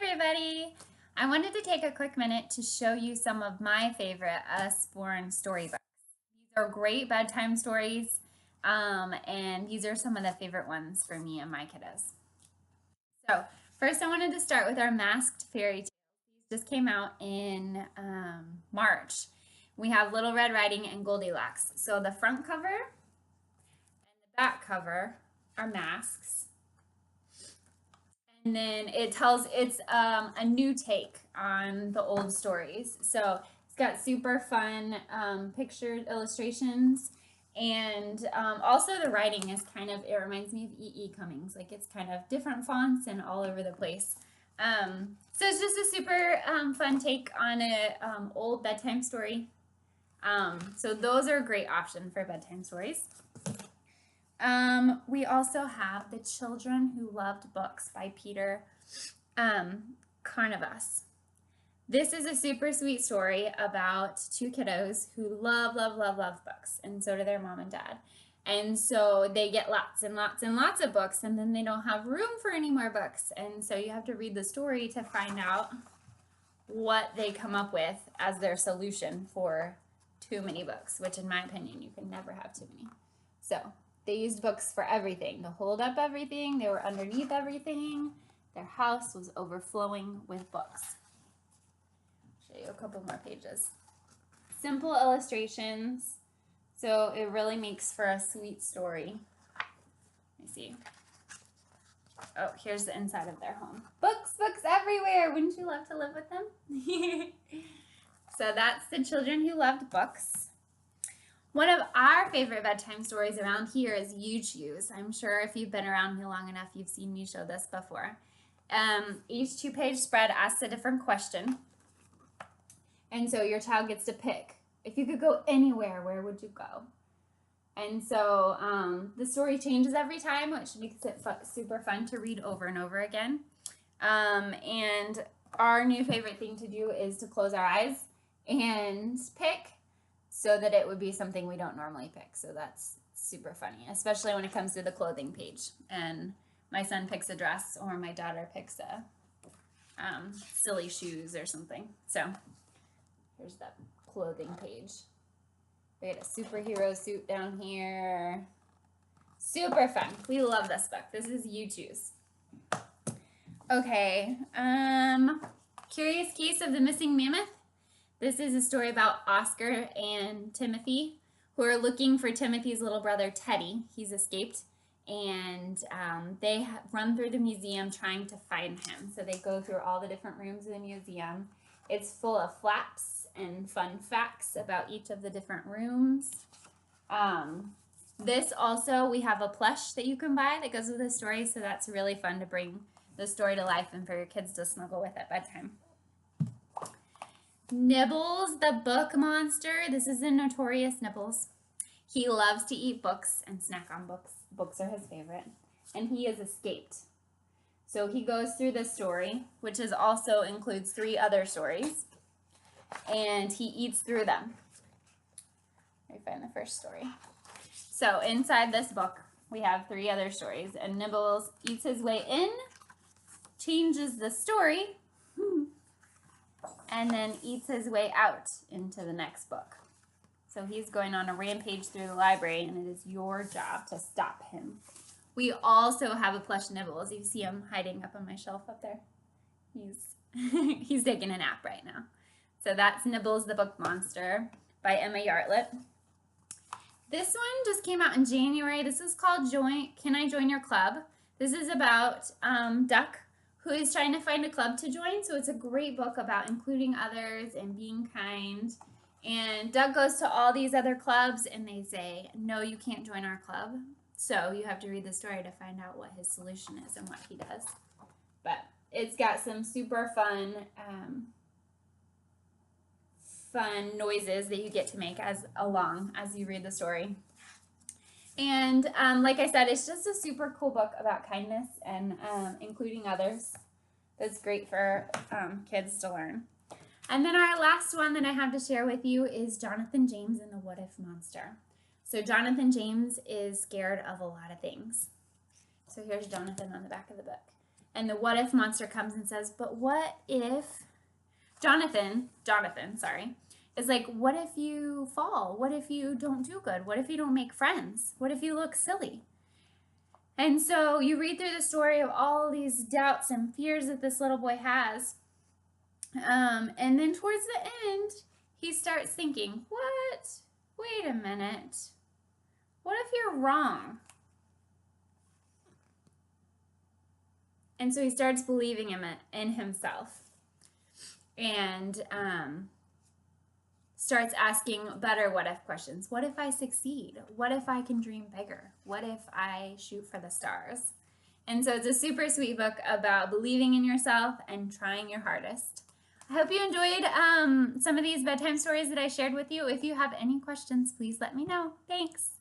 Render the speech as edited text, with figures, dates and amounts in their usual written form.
everybody! I wanted to take a quick minute to show you some of my favorite Usborne storybooks. These are great bedtime stories, and these are some of the favorite ones for me and my kiddos. So first I wanted to start with our Masked Fairy Tales. These just came out in March. We have Little Red Riding and Goldilocks. So the front cover and the back cover are masks. And then it's a new take on the old stories. So it's got super fun pictured illustrations. And also the writing is it reminds me of E.E. Cummings. Like it's kind of different fonts and all over the place. So it's just a super fun take on a old bedtime story. So those are a great option for bedtime stories. We also have The Children Who Loved Books by Peter Carnavas. This is a super sweet story about two kiddos who love books, and so do their mom and dad. And so they get lots and lots of books, and then they don't have room for any more books. And so you have to read the story to find out what they come up with as their solution for too many books, which in my opinion, you can never have too many. So they used books for everything, to hold up everything. They were underneath everything. Their house was overflowing with books. I'll show you a couple more pages. Simple illustrations, so it really makes for a sweet story. Let me see. Oh, here's the inside of their home. Books everywhere. Wouldn't you love to live with them? So that's The Children Who Loved Books. One of our favorite bedtime stories around here is You Choose. I'm sure if you've been around me long enough, you've seen me show this before. Each two-page spread asks a different question. And so your child gets to pick. If you could go anywhere, where would you go? And so the story changes every time, which makes it super fun to read over and over again. And our new favorite thing to do is to close our eyes and pick, so that it would be something we don't normally pick. So that's super funny, especially when it comes to the clothing page. And my son picks a dress, or my daughter picks a silly shoes or something. So here's the clothing page. We got a superhero suit down here. Super fun. We love this book. This is You Choose. Okay, Curious Case of the Missing Mammoth. This is a story about Oscar and Timothy, who are looking for Timothy's little brother, Teddy. He's escaped, and they run through the museum trying to find him. So they go through all the different rooms of the museum. It's full of flaps and fun facts about each of the different rooms. This also, we have a plush that you can buy that goes with the story, so that's really fun to bring the story to life and for your kids to snuggle with at bedtime. Nibbles the Book Monster. This is a notorious Nibbles. He loves to eat books and snack on books. Books are his favorite. And he has escaped. So he goes through this story, which also includes 3 other stories. And he eats through them. Let me find the first story. So inside this book, we have 3 other stories. And Nibbles eats his way in, changes the story, and then eats his way out into the next book. So he's going on a rampage through the library, and it is your job to stop him. We also have a plush Nibbles. You see him hiding up on my shelf up there. He's taking a nap right now. So that's Nibbles the Book Monster by Emma Yartlett. This one just came out in January. This is called Can I Join Your Club? This is about Duck, who is trying to find a club to join. So it's a great book about including others and being kind. And Doug goes to all these other clubs, and they say, no, you can't join our club. So you have to read the story to find out what his solution is and what he does. But it's got some super fun noises that you get to make as you read the story. And like I said, it's just a super cool book about kindness and including others. That's great for kids to learn. And then our last one that I have to share with you is Jonathan James and the What If Monster. So Jonathan James is scared of a lot of things. So here's Jonathan on the back of the book. And the what if monster comes and says, but what if Jonathan, sorry, is like, what if you fall? What if you don't do good? What if you don't make friends? What if you look silly? And so you read through the story of all these doubts and fears that this little boy has. And then towards the end, he starts thinking, what? Wait a minute. What if you're wrong? And so he starts believing in himself and starts asking better what if questions. What if I succeed? What if I can dream bigger? What if I shoot for the stars? And so it's a super sweet book about believing in yourself and trying your hardest. I hope you enjoyed some of these bedtime stories that I shared with you. If you have any questions, please let me know. Thanks.